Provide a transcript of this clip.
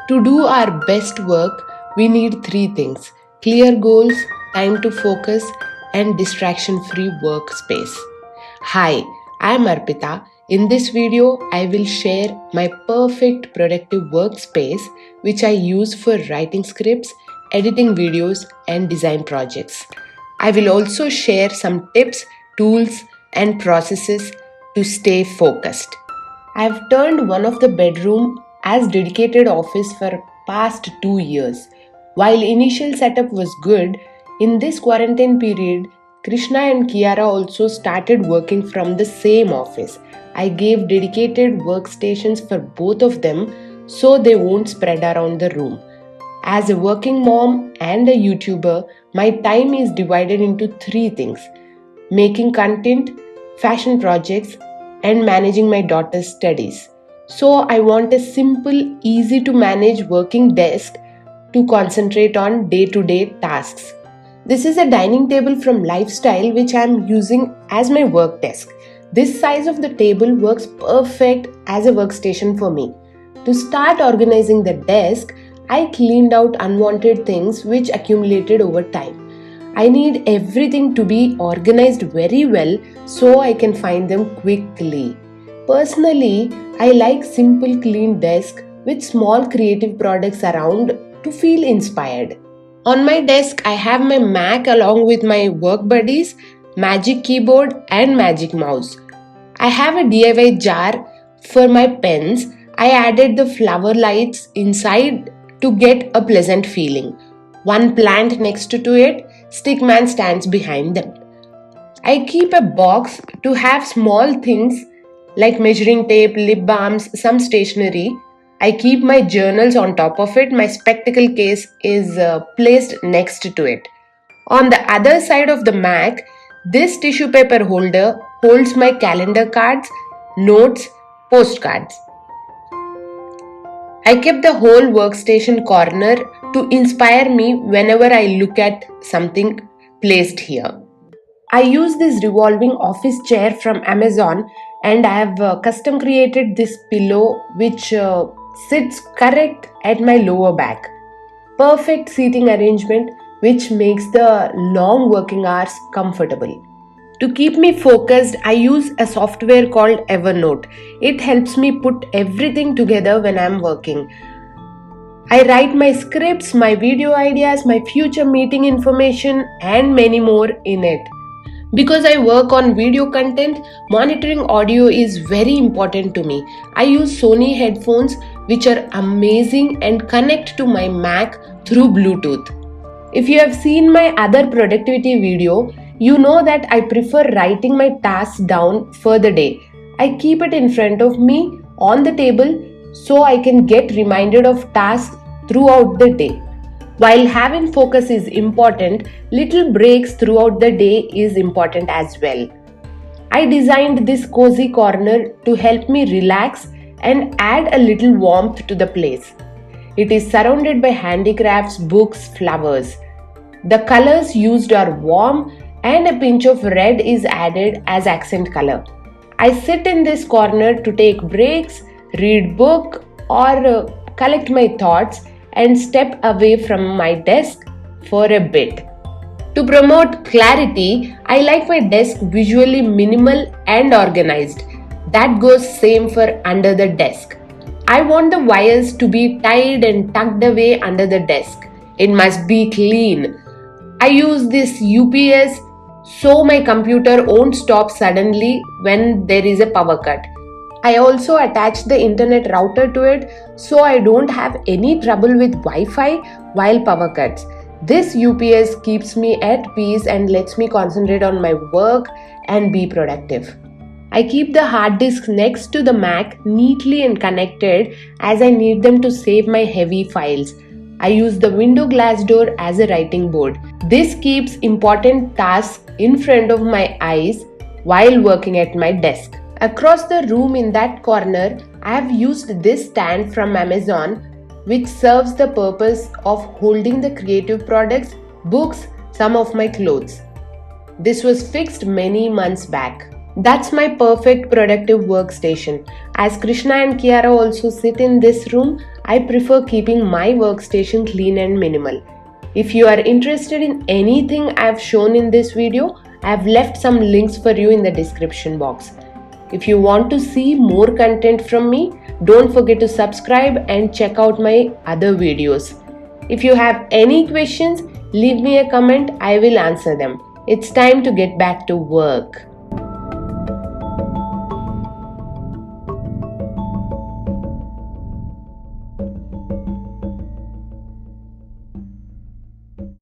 To do our best work, we need three things: clear goals, time to focus, and distraction free workspace. Hi, I'm Arpitha. In this video, I will share my perfect productive workspace which I use for writing scripts, editing videos, and design projects. I will also share some tips, tools, and processes to stay focused. I've turned one of the bedroom as dedicated office for past 2 years. While initial setup was good, in this quarantine period, Krishna and Kiara also started working from the same office. I gave dedicated workstations for both of them so they won't spread around the room. As a working mom and a YouTuber, my time is divided into three things: making content, fashion projects, and managing my daughter's studies. So, I want a simple, easy to manage working desk to concentrate on day to day tasks. This is a dining table from Lifestyle which I am using as my work desk. This size of the table works perfect as a workstation for me. To start organizing the desk, I cleaned out unwanted things which accumulated over time. I need everything to be organized very well so I can find them quickly. Personally, I like simple clean desk with small creative products around to feel inspired. On my desk, I have my Mac along with my work buddies, Magic Keyboard and Magic Mouse. I have a DIY jar for my pens. I added the flower lights inside to get a pleasant feeling. One plant next to it, stickman stands behind them. I keep a box to have small things like measuring tape, lip balms, some stationery. I keep my journals on top of it. My spectacle case is placed next to it. On the other side of the Mac, this tissue paper holder holds my calendar cards, notes, postcards. I kept the whole workstation corner to inspire me whenever I look at something placed here. I use this revolving office chair from Amazon, and I have custom created this pillow which sits correct at my lower back. Perfect seating arrangement which makes the long working hours comfortable. To keep me focused, I use a software called Evernote. It helps me put everything together when I'm working. I write my scripts, my video ideas, my future meeting information, and many more in it. Because I work on video content, monitoring audio is very important to me. I use Sony headphones which are amazing and connect to my Mac through Bluetooth. If you have seen my other productivity video, you know that I prefer writing my tasks down for the day. I keep it in front of me on the table so I can get reminded of tasks throughout the day. While having focus is important, little breaks throughout the day is important as well. I designed this cozy corner to help me relax and add a little warmth to the place. It is surrounded by handicrafts, books, flowers. The colors used are warm and a pinch of red is added as accent color. I sit in this corner to take breaks, read book, or collect my thoughts and step away from my desk for a bit. To promote clarity, I like my desk visually minimal and organized. That goes same for under the desk. I want the wires to be tied and tucked away under the desk. It must be clean. I use this UPS so my computer won't stop suddenly when there is a power cut. I also attach the internet router to it so I don't have any trouble with Wi-Fi while power cuts. This UPS keeps me at peace and lets me concentrate on my work and be productive. I keep the hard disk next to the Mac neatly and connected as I need them to save my heavy files. I use the window glass door as a writing board. This keeps important tasks in front of my eyes while working at my desk. Across the room in that corner, I have used this stand from Amazon which serves the purpose of holding the creative products, books, some of my clothes. This was fixed many months back. That's my perfect productive workstation. As Krishna and Kiara also sit in this room, I prefer keeping my workstation clean and minimal. If you are interested in anything I've shown in this video, I've left some links for you in the description box. If you want to see more content from me, don't forget to subscribe and check out my other videos. If you have any questions, leave me a comment, I will answer them. It's time to get back to work.